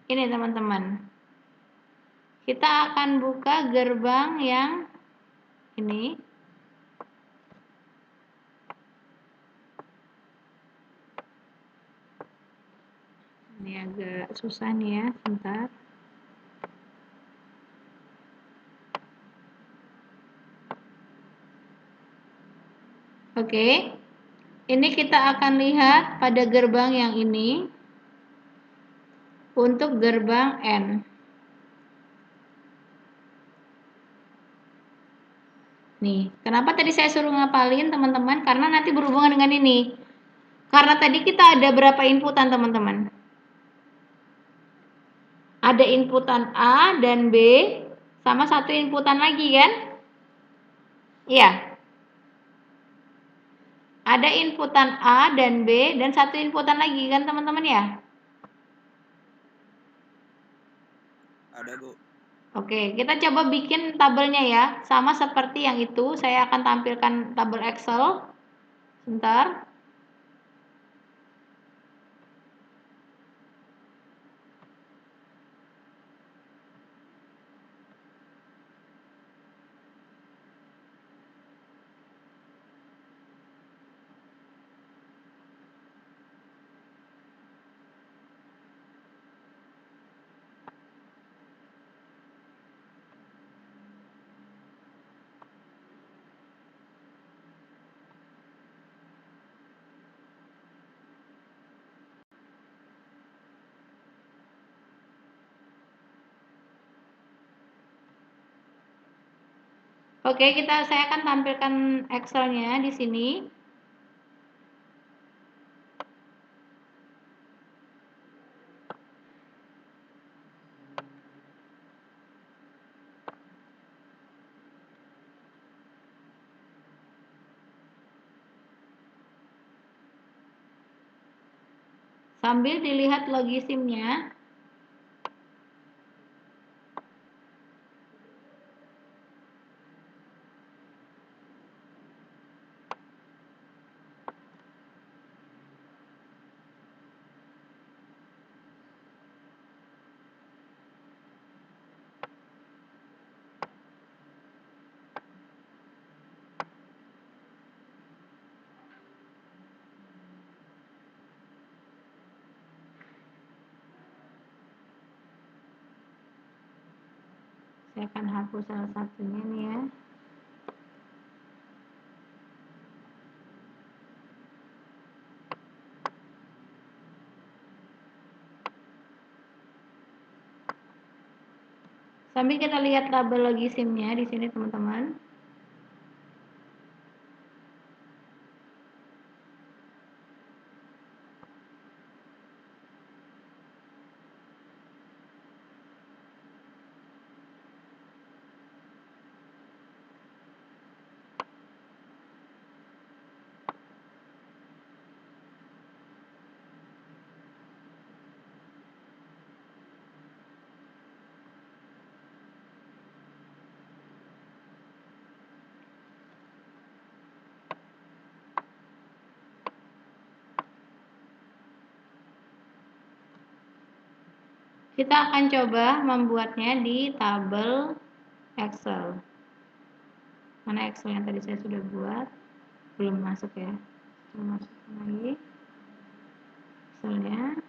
Ini teman-teman. Kita akan buka gerbang yang ini. Ini agak susah nih ya, sebentar. Oke. Ini kita akan lihat pada gerbang yang ini. Untuk gerbang N. Nih, kenapa tadi saya suruh ngapalin teman-teman? Karena nanti berhubungan dengan ini. Karena tadi kita ada berapa inputan teman-teman? Ada inputan A dan B, sama satu inputan lagi kan? Iya. Ada inputan A dan B, dan satu inputan lagi kan teman-teman ya? Ada, Bu. Oke, kita coba bikin tabelnya ya. Sama seperti yang itu, saya akan tampilkan tabel Excel. Sebentar. Oke, saya akan tampilkan Excel-nya di sini. Sambil dilihat logisimnya. Saya akan hapus salah satunya nih ya. Sambil kita lihat tabel logisimnya di sini teman-teman. Kita akan coba membuatnya di tabel Excel. Mana Excel yang tadi saya sudah buat? Belum masuk ya. Belum masuk lagi Excelnya.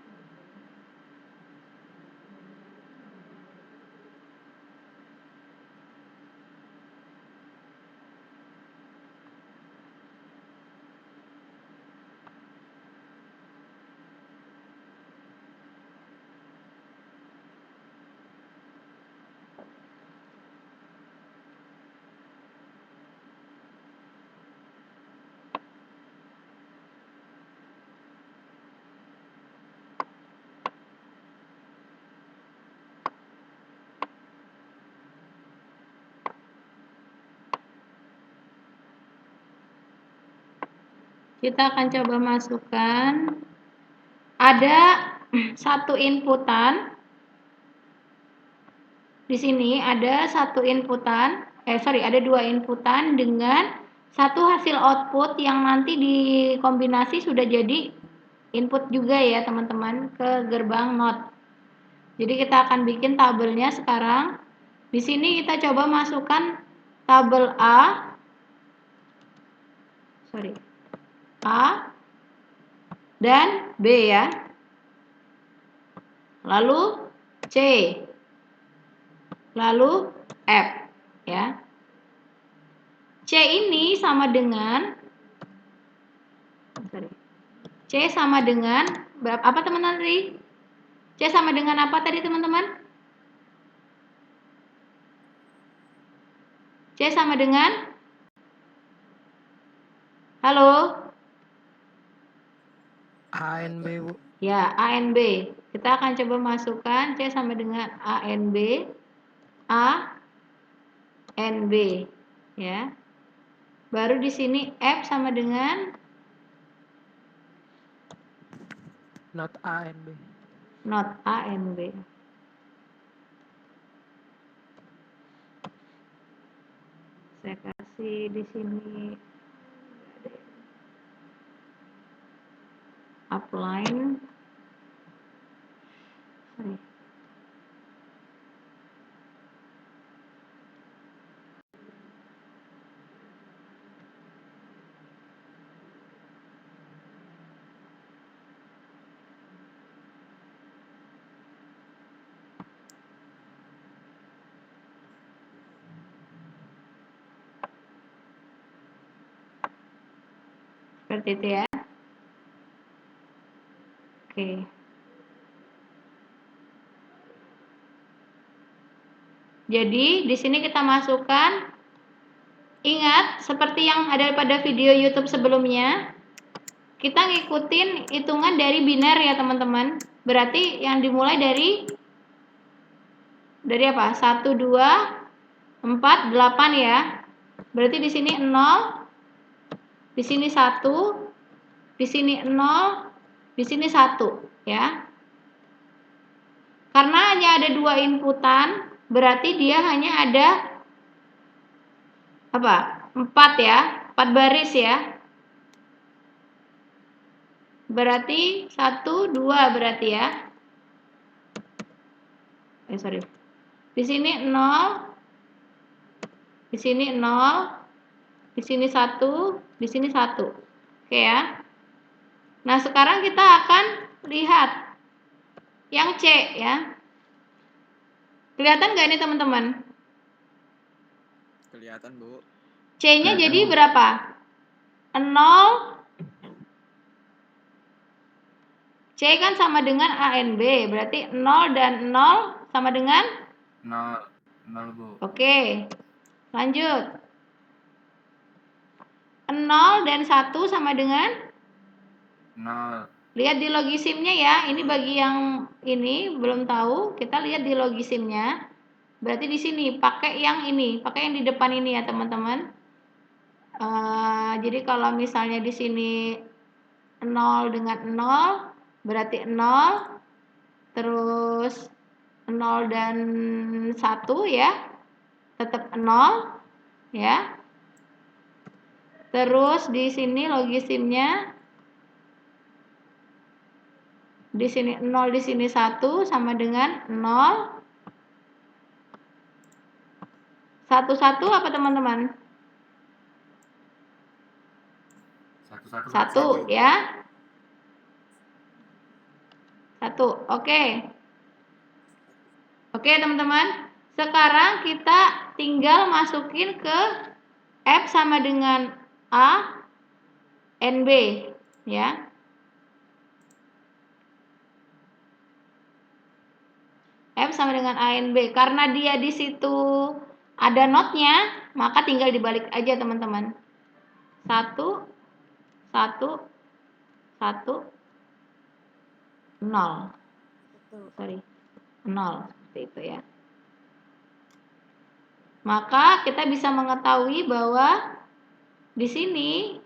Kita akan coba masukkan. Ada satu inputan. Di sini ada satu inputan, ada dua inputan dengan satu hasil output yang nanti dikombinasi sudah jadi input juga ya teman-teman ke gerbang NOT. Jadi kita akan bikin tabelnya sekarang. Di sini kita coba masukkan tabel A dan B ya. Lalu C. Lalu F ya. C ini sama dengan C sama dengan berapa apa teman-teman tadi? C sama dengan apa tadi teman-teman? C sama dengan halo? ANB, Bu. Ya, ANB. Kita akan coba masukkan C sama dengan ANB. ANB ya. Baru di sini F sama dengan Not ANB. not ANB. Saya kasih di sini upline. Seperti itu ya. Oke. Jadi di sini kita masukkan, ingat seperti yang ada pada video YouTube sebelumnya, kita ngikutin hitungan dari biner ya teman-teman. Berarti yang dimulai dari apa? 1, 2, 4, 8 ya. Berarti di sini 0, di sini 1, di sini 0, di sini 1 ya. Karena hanya ada 2 inputan, berarti dia hanya ada apa? 4 ya, 4 baris ya. Berarti 1, 2 berarti ya. Sorry. Di sini 0, di sini 0, di sini 1, di sini 1. Oke ya. Nah, sekarang kita akan lihat yang C ya. Kelihatan nggak ini teman-teman? Kelihatan, Bu. C-nya Kelihatan, jadi Bu. berapa? 0. C kan sama dengan ANB, berarti 0 dan 0 sama dengan 0, 0, Bu. Oke. Lanjut. 0 dan 1 sama dengan 0. Lihat di logisimnya ya. Ini bagi yang ini belum tahu, kita lihat di logisimnya. Berarti di sini pakai yang ini, pakai yang di depan ini ya teman-teman. Jadi kalau misalnya di sini 0 dengan 0 berarti 0, terus 0 dan 1 ya, tetap 0 ya. Terus di sini logisimnya, di sini 0, di sini 1 sama dengan 0. 1, 1 apa teman-teman? 1 ya. 1. Oke. Oke teman-teman. Sekarang kita tinggal masukin ke F sama dengan A NB ya. F sama dengan ANB. Karena dia di situ ada notnya, maka tinggal dibalik aja teman-teman. 1, 1, 1, 0. Sorry. 0 seperti itu ya. Maka kita bisa mengetahui bahwa di sini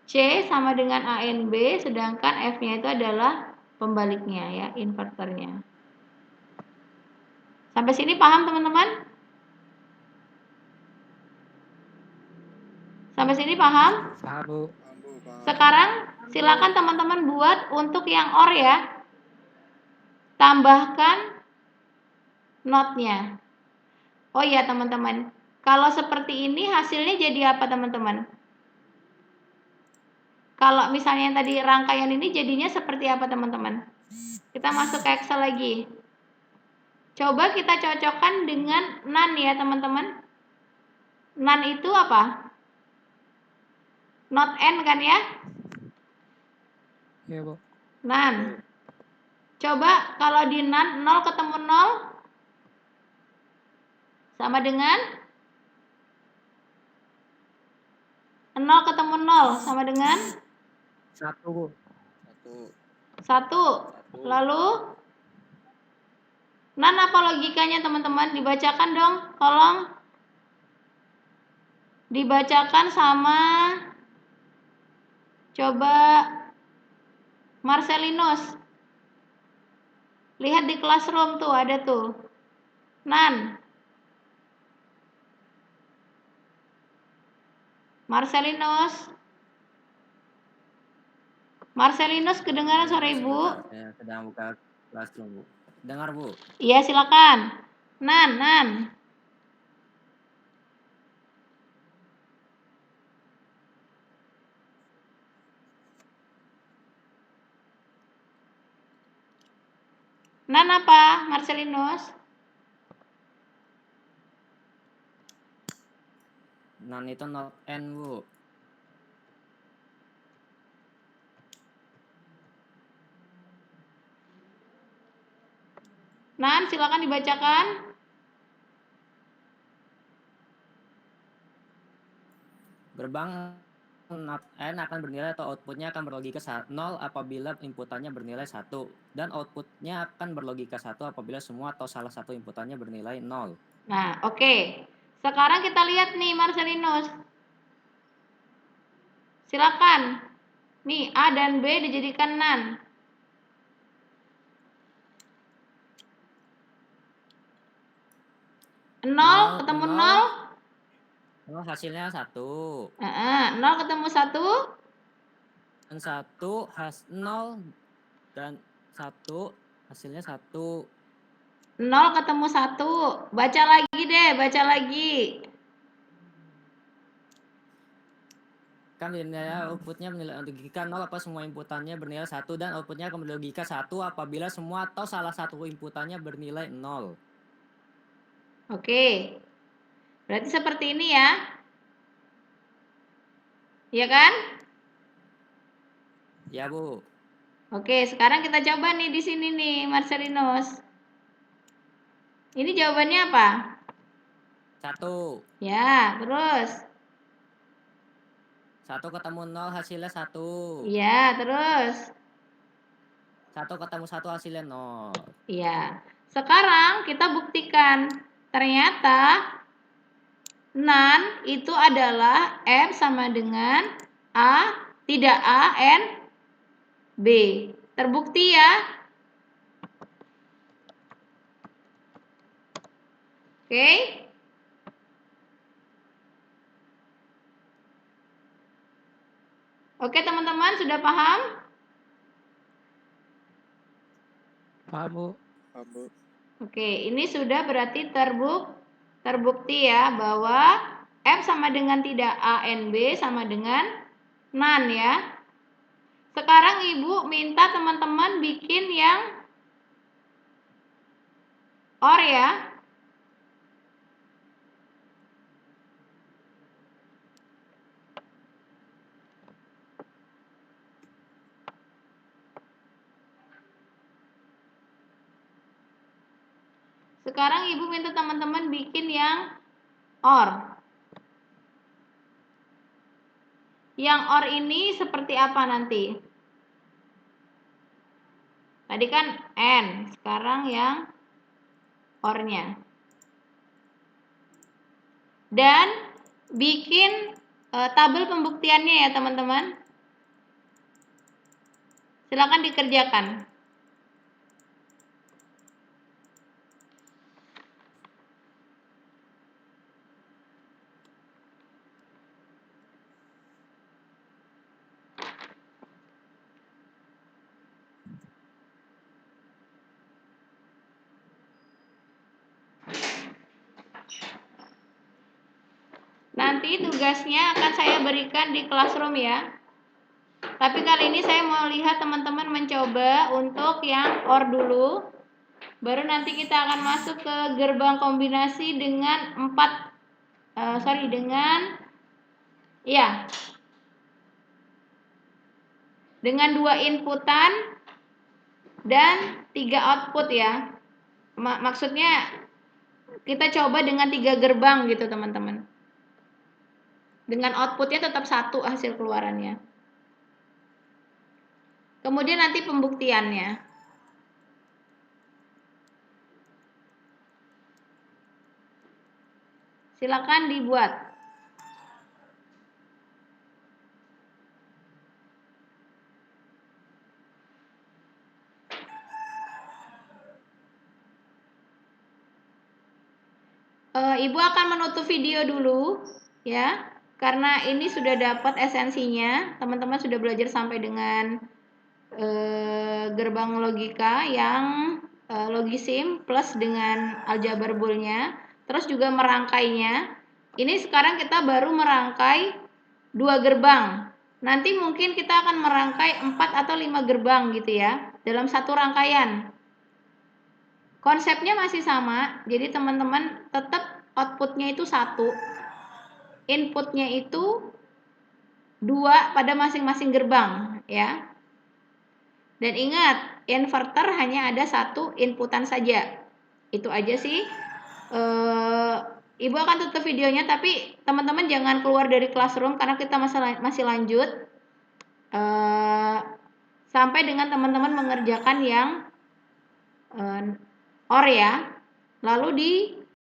C sama dengan ANB, sedangkan F-nya itu adalah pembaliknya ya, inverternya. Sampai sini paham teman-teman? Sampai sini paham? Paham, Bu. Sekarang silakan teman-teman buat untuk yang OR ya. tambahkan notnya. Oh iya teman-teman, kalau seperti ini hasilnya jadi apa teman-teman? Kalau misalnya yang tadi rangkaian ini jadinya seperti apa teman-teman? Kita masuk ke Excel lagi. Coba kita cocokkan dengan NaN ya teman-teman. NaN itu apa? Not N kan ya? Iya, Bu. NaN. Coba kalau di NaN 0 ketemu 0 sama dengan 0 ketemu 0 sama dengan 1, Bu. 1. Lalu NaN apa logikanya teman-teman? Dibacakan dong, tolong. Dibacakan sama coba Marcelinus. Lihat di classroom tuh ada tuh. NaN. Marcelinus. Marcelinus kedengaran suara Ibu? Saya sedang buka classroom, Bu. Dengar, Bu. Iya, silakan. NaN. NaN apa, Marcelinus? NaN itu not N, Bu. NaN, silakan dibacakan. Gerbang not N akan bernilai atau outputnya akan berlogika 0 apabila inputannya bernilai 1. Dan outputnya akan berlogika 1 apabila semua atau salah satu inputannya bernilai 0. Nah, oke. Sekarang kita lihat nih Marcelinus. Silakan. Nih, A dan B dijadikan NaN. 0 ketemu 0. 0 hasilnya 1. 0 ketemu 1. Dan 0 dan 1 hasilnya 1. 0 ketemu 1. Baca lagi deh, baca lagi. Kan nilai outputnya bernilai logika 0 apa semua inputannya bernilai 1 dan outputnya akan berlogika 1 apabila semua atau salah satu inputannya bernilai 0. Oke. Berarti seperti ini ya. Iya kan? Ya, Bu. Oke, sekarang kita coba nih di sini nih, Marcelinus. Ini jawabannya apa? 1. Ya, terus. 1 ketemu 0 hasilnya 1. Iya, terus. 1 ketemu 1 hasilnya 0. Iya. Sekarang kita buktikan. Ternyata NaN itu adalah M sama dengan A, tidak A, N, B. Terbukti ya? Oke. Oke, teman-teman, sudah paham? Paham, Bu. Oke, ini sudah berarti terbukti ya bahwa F sama dengan tidak A, N, B sama dengan NaN ya. Sekarang Ibu minta teman-teman bikin yang OR ya. Sekarang Ibu minta teman-teman bikin yang OR. Yang OR ini seperti apa nanti? Tadi kan N, sekarang yang OR-nya. Dan bikin tabel pembuktiannya ya teman-teman. Silakan dikerjakan. nanti tugasnya akan saya berikan di classroom ya. Tapi kali ini saya mau lihat teman-teman mencoba untuk yang OR dulu. Baru nanti kita akan masuk ke gerbang kombinasi dengan dengan 2 inputan dan 3 output ya. Maksudnya kita coba dengan 3 gerbang gitu teman-teman. Dengan outputnya tetap 1 hasil keluarannya. Kemudian nanti pembuktiannya. Silakan dibuat. Ibu akan menutup video dulu ya, karena ini sudah dapat esensinya. Teman-teman sudah belajar sampai dengan gerbang logika yang logisim plus dengan aljabar boolnya, terus juga merangkainya. Ini sekarang kita baru merangkai 2 gerbang. Nanti mungkin kita akan merangkai 4 atau 5 gerbang gitu ya, dalam satu rangkaian. Konsepnya masih sama, jadi teman-teman tetap outputnya itu 1, inputnya itu 2 pada masing-masing gerbang ya. Dan ingat, inverter hanya ada 1 inputan saja. Itu aja sih. Ibu akan tutup videonya, tapi teman-teman jangan keluar dari classroom karena kita masih lanjut sampai dengan teman-teman mengerjakan yang OR ya. Lalu di